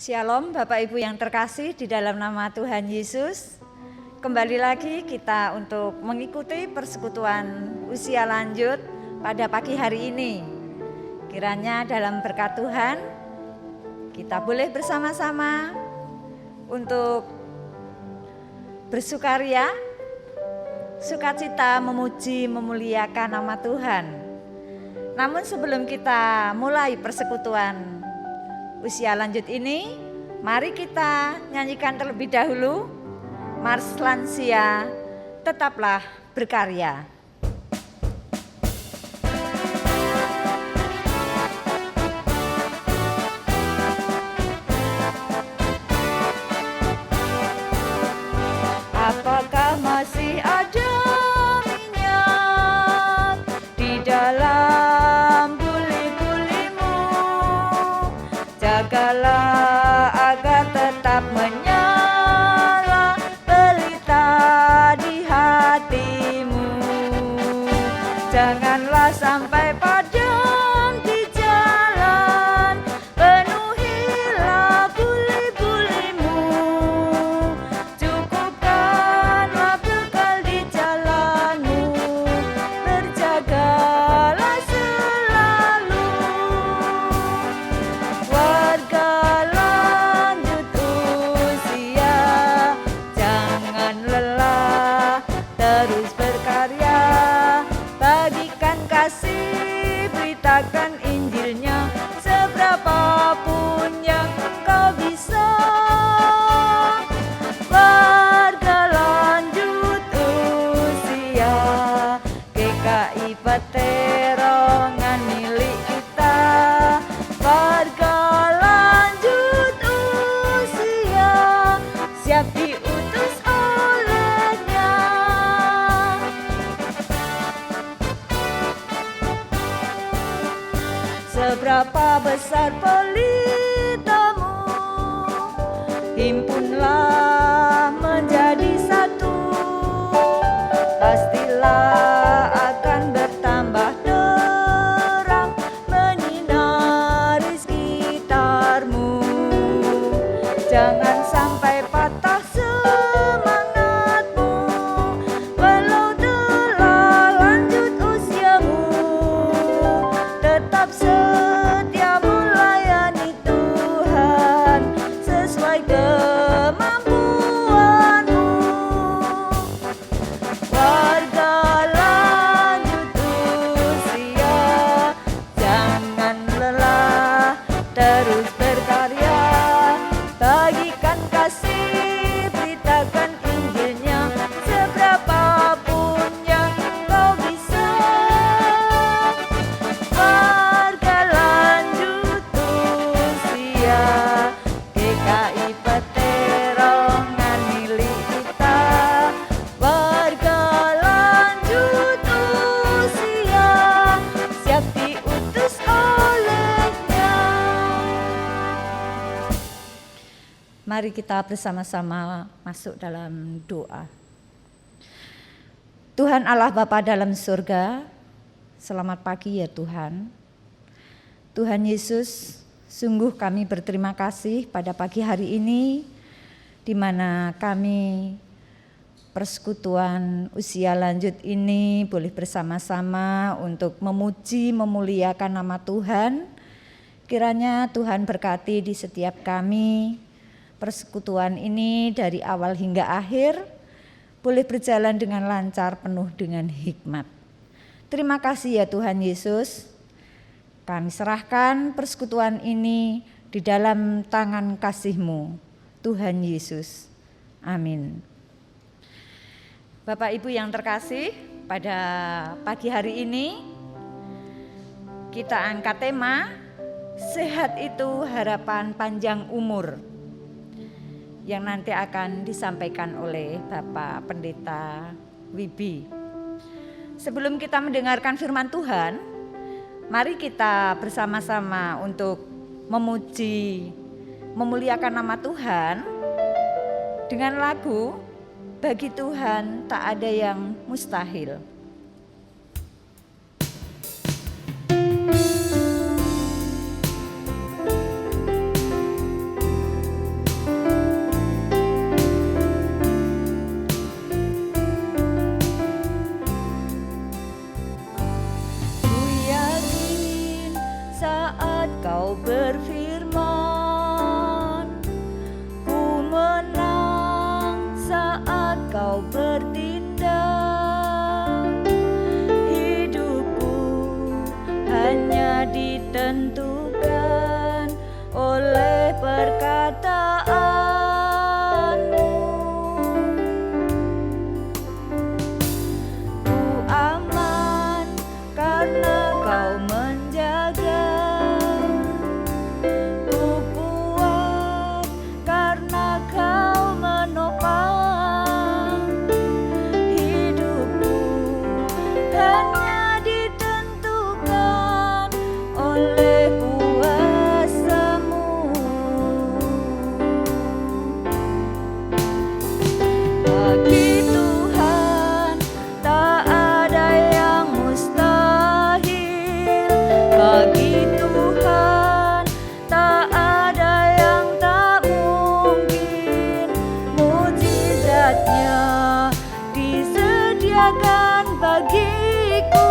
Shalom Bapak Ibu yang terkasih di dalam nama Tuhan Yesus. Kembali lagi kita untuk mengikuti persekutuan usia lanjut pada pagi hari ini. Kiranya dalam berkat Tuhan kita boleh bersama-sama untuk bersukaria, sukacita, memuji, memuliakan nama Tuhan. Namun sebelum kita mulai persekutuan usia lanjut ini, mari kita nyanyikan terlebih dahulu Mars Lansia, Tetaplah Berkarya. Apakah masih ada minyak di dalam buli-bulimu? Jagalah agar tetap menyala pelita di hatimu. Janganlah sampai padam di jalan, penuhilah buli-bulimu. Cukupkanlah bekal di jalanmu, berjagalah selalu. Warga lanjut usia, jangan lelah, terus berkarya. Bagikan kasih, beritakan Injilnya, seberapapun yang kau bisa. Warga lanjut usia, GKI Peterongan milik kita. Warga lanjut usia, siap diutus olehnya. Seberapa besar pelitamu, himpunlah menjadi satu. Pastilah akan bertambah terang, menyinari sekitarmu. Jangan sampai patah semangatmu, walau telah lanjut usiamu. Tetap setia melayani Tuhan sesuai kemampuanmu. Warga lanjut usia, jangan lelah, terus berkarya. Bagikan kasih, beritakan Injilnya, seberapapun yang kau bisa. Warga lanjut usia, GKI Peterongan milik kita. Warga lanjut usia, siap diutus olehnya. Mari kita bersama-sama masuk dalam doa. Tuhan Allah Bapa dalam surga, selamat pagi ya Tuhan. Tuhan Yesus, sungguh kami berterima kasih pada pagi hari ini, di mana kami persekutuan usia lanjut ini boleh bersama-sama untuk memuji, memuliakan nama Tuhan. Kiranya Tuhan berkati di setiap kami, persekutuan ini dari awal hingga akhir boleh berjalan dengan lancar, penuh dengan hikmat. Terima kasih ya Tuhan Yesus. Kami serahkan persekutuan ini di dalam tangan kasih-Mu, Tuhan Yesus. Amin. Bapak Ibu yang terkasih, pada pagi hari ini kita angkat tema Sehat itu Harapan Panjang Umur, yang nanti akan disampaikan oleh Bapak Pendeta Wibi. Sebelum kita mendengarkan firman Tuhan, mari kita bersama-sama untuk memuji, memuliakan nama Tuhan dengan lagu Bagi Tuhan Tak Ada Yang Mustahil. Kau berfirman, ku menang saat Kau bertindak. Hidupku hanya ditentukan oleh perkataanmu. Ku aman karena Kau menjaga. Ku kuat karena Kau menopang. Hidupku hanya ditentukan oleh kuasa-Mu. Bagi Tuhan tak ada yang mustahil. Bagi Tuhan tak ada yang tak mungkin. Mujizatnya disediakan bagiku.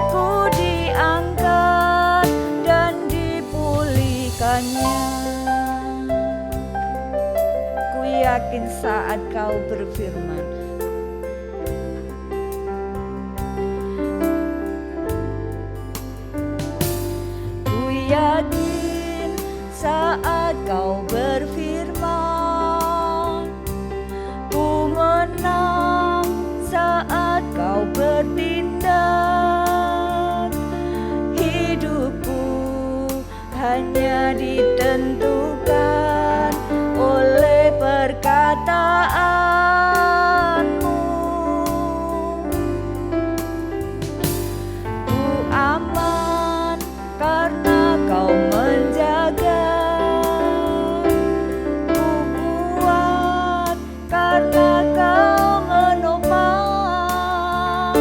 Ku diangkat dan dipulihkannya. Ku yakin saat Kau berfirman, ku yakin saat Kau berfirman, ku menang saat Kau bertindak. Hidupku hanya ditentukan oleh perkataanmu. Ku aman karena Kau menjaga. Ku kuat karena Kau menopang.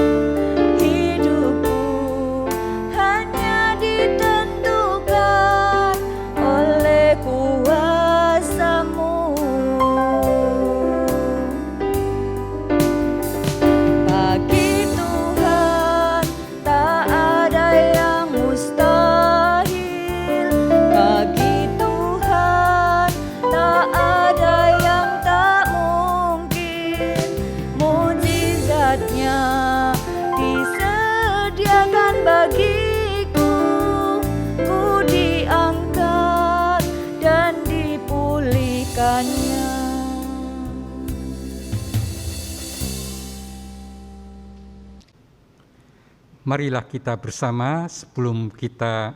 Hidupku hanya ditentukan oleh kuasa-Mu. Bagi Tuhan tak ada yang mustahil. Bagi Tuhan tak ada yang tak mungkin. Mujizatnya disediakan bagiku. Ku diangkat dan dipulihkannya. Marilah kita bersama sebelum kita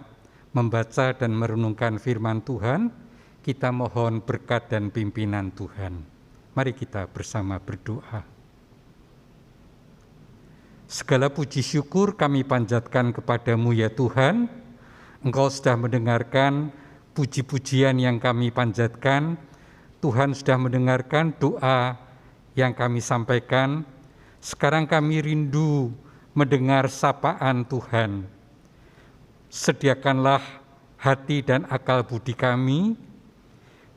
membaca dan merenungkan firman Tuhan, kita mohon berkat dan pimpinan Tuhan. Mari kita bersama berdoa. Segala puji syukur kami panjatkan kepadamu ya Tuhan. Engkau sudah mendengarkan puji-pujian yang kami panjatkan. Tuhan sudah mendengarkan doa yang kami sampaikan. Sekarang kami rindu mendengar sapaan Tuhan. Sediakanlah hati dan akal budi kami,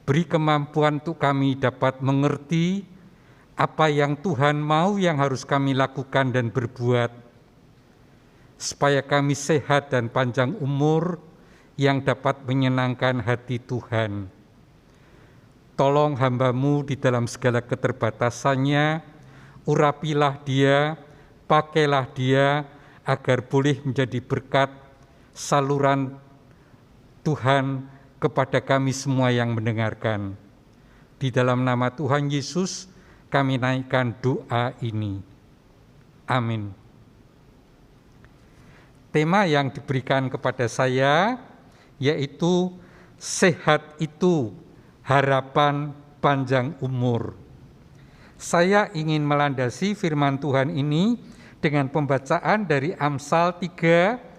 beri kemampuan untuk kami dapat mengerti apa yang Tuhan mau yang harus kami lakukan dan berbuat, supaya kami sehat dan panjang umur yang dapat menyenangkan hati Tuhan. Tolong hamba-Mu di dalam segala keterbatasannya, urapilah dia, pakailah dia, agar boleh menjadi berkat saluran Tuhan kepada kami semua yang mendengarkan. Di dalam nama Tuhan Yesus, kami naikkan doa ini. Amin. Tema yang diberikan kepada saya yaitu sehat itu harapan panjang umur. Saya ingin melandasi firman Tuhan ini dengan pembacaan dari Amsal 3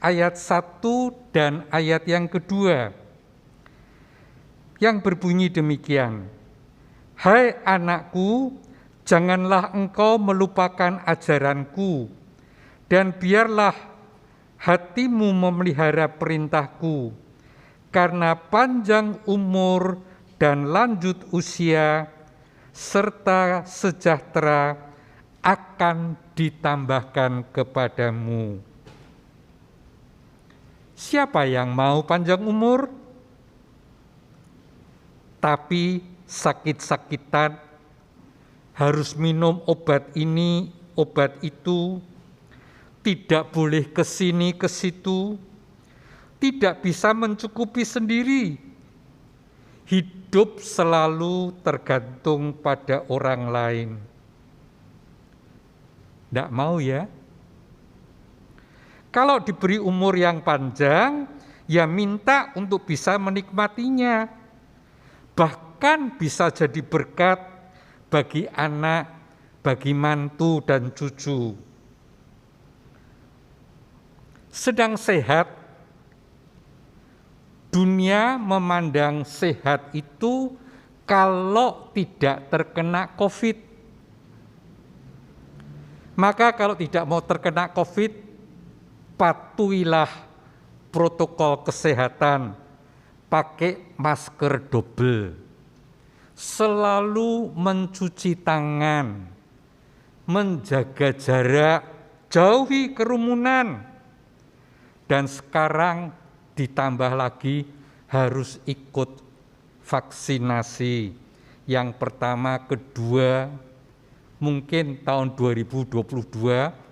ayat 1 dan ayat yang kedua yang berbunyi demikian. Hai anakku, janganlah engkau melupakan ajaranku, dan biarlah hatimu memelihara perintahku, karena panjang umur dan lanjut usia serta sejahtera akan ditambahkan kepadamu. Siapa yang mau panjang umur? Tapi sakit-sakitan, harus minum obat ini, obat itu, tidak boleh ke sini ke situ, tidak bisa mencukupi sendiri. Hidup selalu tergantung pada orang lain. Tidak mau ya? Kalau diberi umur yang panjang, ya minta untuk bisa menikmatinya. Bahkan bisa jadi berkat bagi anak, bagi mantu dan cucu. Sedang sehat, dunia memandang sehat itu kalau tidak terkena COVID. Maka kalau tidak mau terkena COVID, patuhilah protokol kesehatan, pakai masker double, selalu mencuci tangan, menjaga jarak, jauhi kerumunan, dan sekarang ditambah lagi harus ikut vaksinasi yang pertama, kedua, mungkin tahun 2022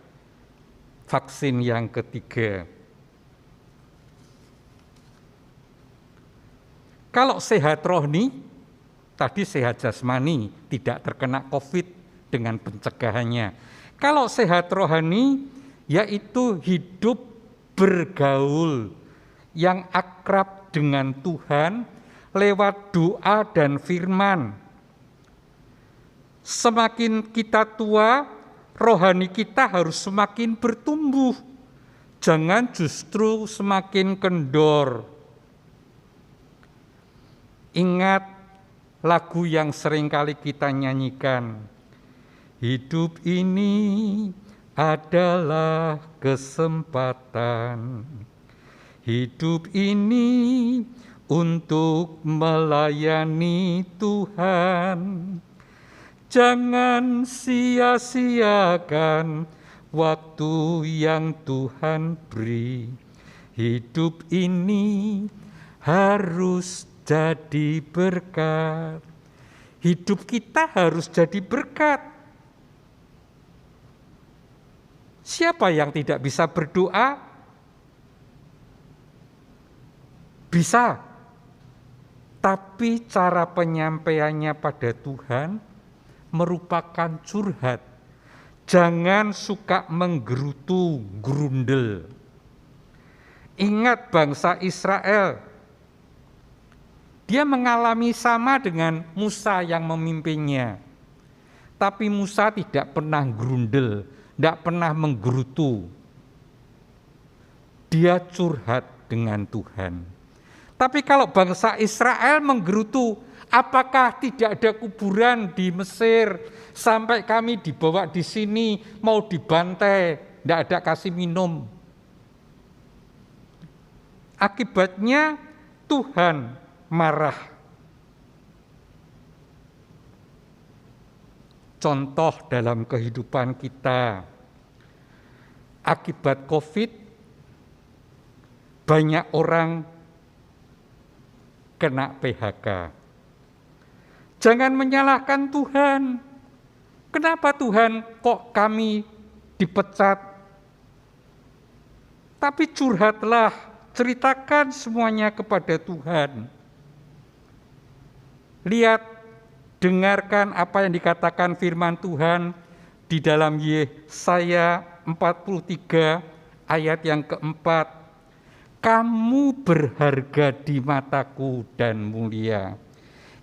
vaksin yang ketiga. Kalau sehat rohani, tadi sehat jasmani, tidak terkena COVID dengan pencegahannya. Kalau sehat rohani, yaitu hidup bergaul yang akrab dengan Tuhan lewat doa dan firman. Semakin kita tua, rohani kita harus semakin bertumbuh, jangan justru semakin kendor. Ingat lagu yang seringkali kita nyanyikan, hidup ini adalah kesempatan, hidup ini untuk melayani Tuhan. Jangan sia-siakan waktu yang Tuhan beri. Hidup ini harus jadi berkat. Hidup kita harus jadi berkat. Siapa yang tidak bisa berdoa? Bisa. Tapi cara penyampaiannya pada Tuhan merupakan curhat. Jangan suka menggerutu, grundel. Ingat bangsa Israel, dia mengalami sama dengan Musa yang memimpinnya. Tapi Musa tidak pernah grundel, tidak pernah menggerutu. Dia curhat dengan Tuhan. Tapi kalau bangsa Israel menggerutu, apakah tidak ada kuburan di Mesir sampai kami dibawa di sini mau dibantai, tidak ada kasih minum. Akibatnya Tuhan marah. Contoh dalam kehidupan kita, akibat COVID, banyak orang kena PHK. Jangan menyalahkan Tuhan. Kenapa Tuhan kok kami dipecat? Tapi curhatlah, ceritakan semuanya kepada Tuhan. Lihat, dengarkan apa yang dikatakan firman Tuhan di dalam Yesaya 43 ayat yang keempat. Kamu berharga di mataku dan mulia.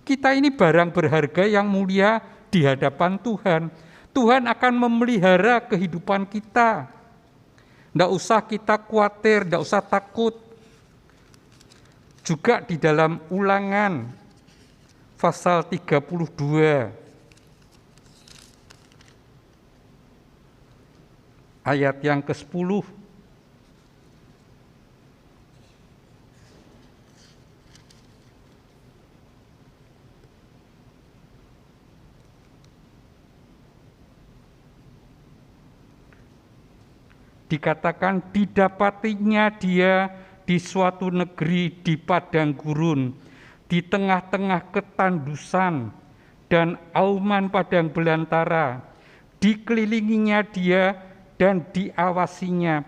Kita ini barang berharga yang mulia di hadapan Tuhan. Tuhan akan memelihara kehidupan kita. Tidak usah kita khawatir, tidak usah takut. Juga di dalam Ulangan pasal 32 ayat yang ke-10. Dikatakan didapatinya dia di suatu negeri di padang gurun, di tengah-tengah ketandusan dan auman padang belantara. Dikelilinginya dia dan diawasinya,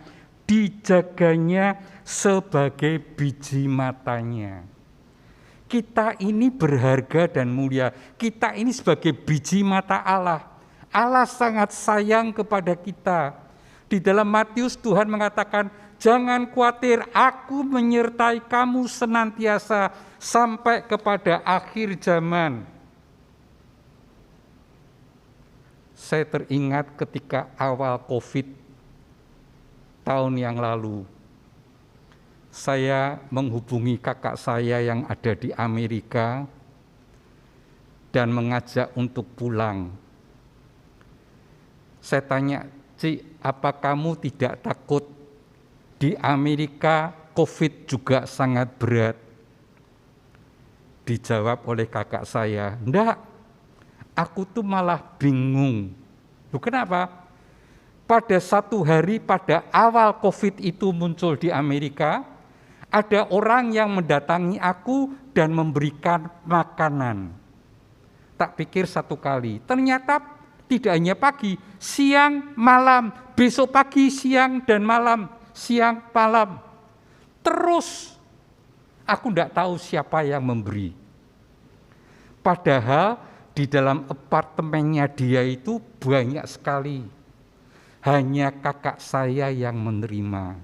dijaganya sebagai biji matanya. Kita ini berharga dan mulia. Kita ini sebagai biji mata Allah. Allah sangat sayang kepada kita. Di dalam Matius Tuhan mengatakan, jangan khawatir, aku menyertai kamu senantiasa sampai kepada akhir zaman. Saya teringat ketika awal COVID tahun yang lalu, saya menghubungi kakak saya yang ada di Amerika dan mengajak untuk pulang. Saya tanya, Ci, apa kamu tidak takut di Amerika COVID juga sangat berat? Dijawab oleh kakak saya, enggak, aku tuh malah bingung. Loh, kenapa? Pada satu hari pada awal COVID itu muncul di Amerika, ada orang yang mendatangi aku dan memberikan makanan. Tak pikir satu kali, ternyata tidak hanya pagi, siang, malam, besok pagi, siang, dan malam, siang, malam. Terus, aku tidak tahu siapa yang memberi. Padahal di dalam apartemennya dia itu banyak sekali. Hanya kakak saya yang menerima.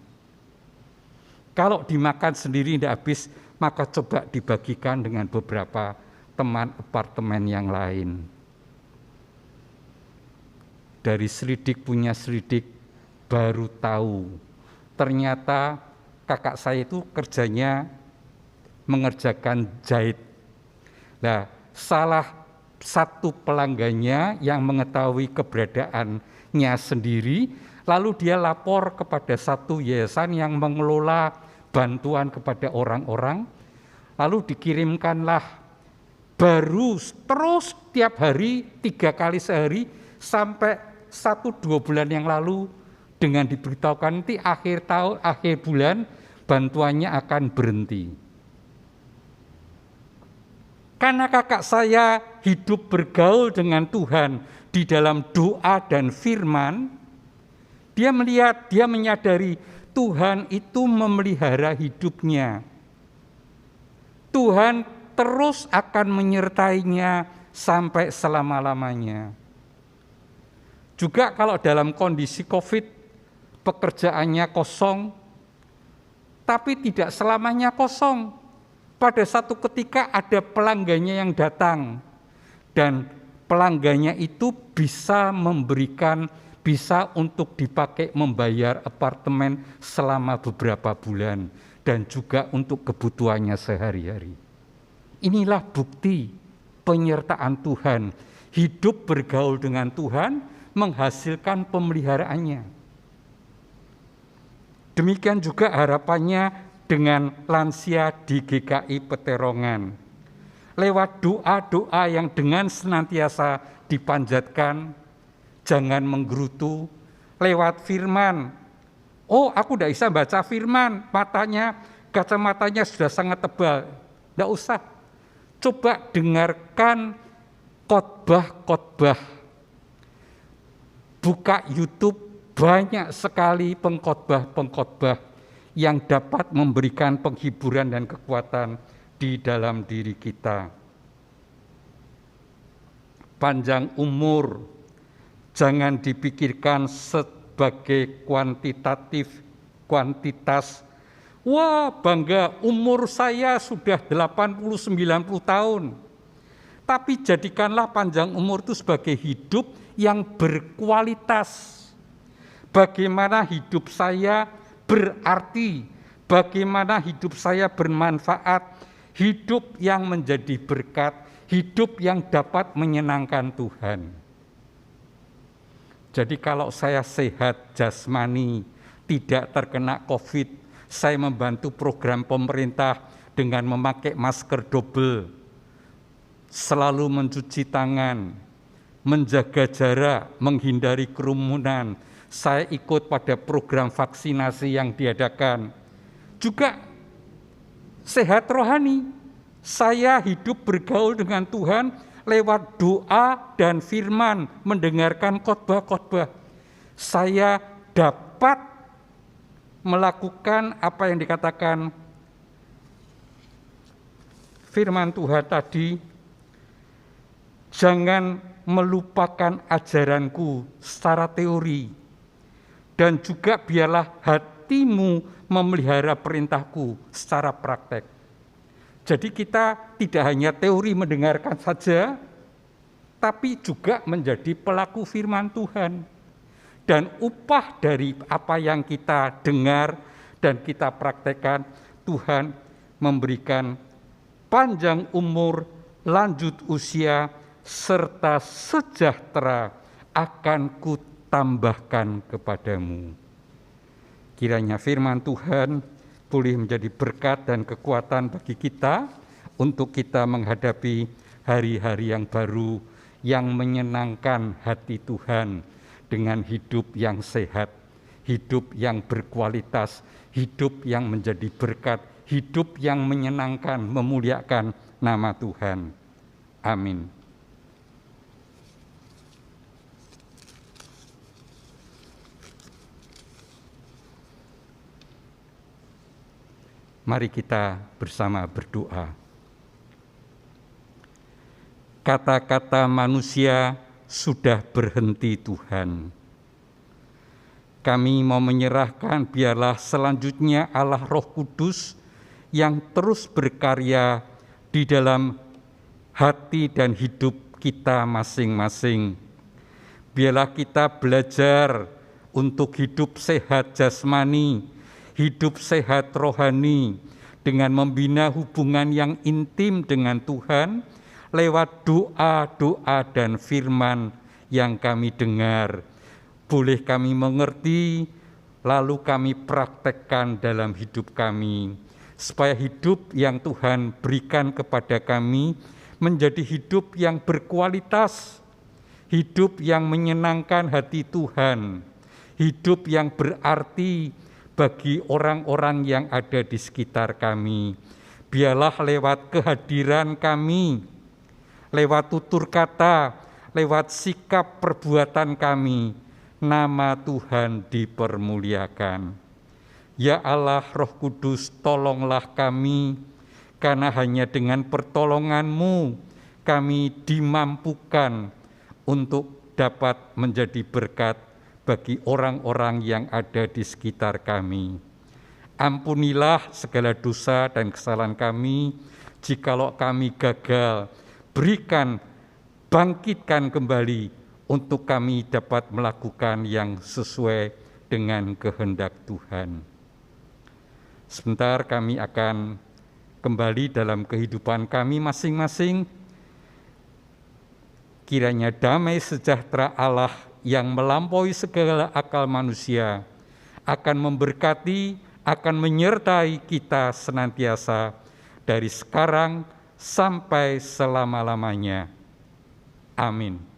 Kalau dimakan sendiri tidak habis, maka coba dibagikan dengan beberapa teman apartemen yang lain. Dari selidik punya selidik, baru tahu. Ternyata kakak saya itu kerjanya mengerjakan jahit. Nah, salah satu pelanggannya yang mengetahui keberadaannya sendiri, lalu dia lapor kepada satu yayasan yang mengelola bantuan kepada orang-orang, lalu dikirimkanlah baru terus tiap hari, 3 kali sehari, sampai 1-2 bulan yang lalu dengan diberitahukan nanti akhir tahun, akhir bulan bantuannya akan berhenti. Karena kakak saya hidup bergaul dengan Tuhan di dalam doa dan firman, dia melihat, dia menyadari Tuhan itu memelihara hidupnya. Tuhan terus akan menyertainya sampai selama-lamanya. Juga kalau dalam kondisi COVID, pekerjaannya kosong, tapi tidak selamanya kosong. Pada satu ketika ada pelanggannya yang datang, dan pelanggannya itu bisa memberikan, bisa untuk dipakai membayar apartemen selama beberapa bulan, dan juga untuk kebutuhannya sehari-hari. Inilah bukti penyertaan Tuhan. Hidup bergaul dengan Tuhan menghasilkan pemeliharaannya. Demikian juga harapannya dengan lansia di GKI Peterongan. Lewat doa-doa yang dengan senantiasa dipanjatkan, jangan menggerutu, lewat firman. Oh, aku tidak bisa baca firman, kacamatanya sudah sangat tebal. Tidak usah. Coba dengarkan khotbah-khotbah. Buka YouTube, banyak sekali pengkhotbah-pengkhotbah yang dapat memberikan penghiburan dan kekuatan di dalam diri kita. Panjang umur, jangan dipikirkan sebagai kuantitas. Wah, bangga, umur saya sudah 80-90 tahun. Tapi jadikanlah panjang umur itu sebagai hidup yang berkualitas. Bagaimana hidup saya berarti, bagaimana hidup saya bermanfaat, hidup yang menjadi berkat, hidup yang dapat menyenangkan Tuhan. Jadi kalau saya sehat jasmani, tidak terkena COVID, saya membantu program pemerintah dengan memakai masker double, selalu mencuci tangan, menjaga jarak, menghindari kerumunan. Saya ikut pada program vaksinasi yang diadakan. Juga sehat rohani. Saya hidup bergaul dengan Tuhan lewat doa dan firman, mendengarkan khotbah-khotbah. Saya dapat melakukan apa yang dikatakan firman Tuhan tadi, jangan melupakan ajaranku secara teori, dan juga biarlah hatimu memelihara perintahku secara praktek. Jadi kita tidak hanya teori mendengarkan saja, tapi juga menjadi pelaku firman Tuhan. Dan upah dari apa yang kita dengar dan kita praktekkan, Tuhan memberikan panjang umur, lanjut usia, serta sejahtera akan kutambahkan kepadamu. Kiranya firman Tuhan boleh menjadi berkat dan kekuatan bagi kita untuk kita menghadapi hari-hari yang baru yang menyenangkan hati Tuhan dengan hidup yang sehat, hidup yang berkualitas, hidup yang menjadi berkat, hidup yang menyenangkan, memuliakan nama Tuhan. Amin. Mari kita bersama berdoa. Kata-kata manusia sudah berhenti, Tuhan. Kami mau menyerahkan, biarlah selanjutnya Allah Roh Kudus yang terus berkarya di dalam hati dan hidup kita masing-masing. Biarlah kita belajar untuk hidup sehat jasmani, hidup sehat rohani, dengan membina hubungan yang intim dengan Tuhan, lewat doa-doa dan firman yang kami dengar. Boleh kami mengerti, lalu kami praktekkan dalam hidup kami, supaya hidup yang Tuhan berikan kepada kami menjadi hidup yang berkualitas, hidup yang menyenangkan hati Tuhan, hidup yang berarti bagi orang-orang yang ada di sekitar kami. Biarlah lewat kehadiran kami, lewat tutur kata, lewat sikap perbuatan kami, nama Tuhan dipermuliakan. Ya Allah Roh Kudus, tolonglah kami, karena hanya dengan pertolongan-Mu kami dimampukan untuk dapat menjadi berkat bagi orang-orang yang ada di sekitar kami. Ampunilah segala dosa dan kesalahan kami, jikalau kami gagal. Berikan, bangkitkan kembali untuk kami dapat melakukan yang sesuai dengan kehendak Tuhan. Sebentar kami akan kembali dalam kehidupan kami masing-masing. Kiranya damai sejahtera Allah yang melampaui segala akal manusia akan memberkati, akan menyertai kita senantiasa dari sekarang sampai selama-lamanya. Amin.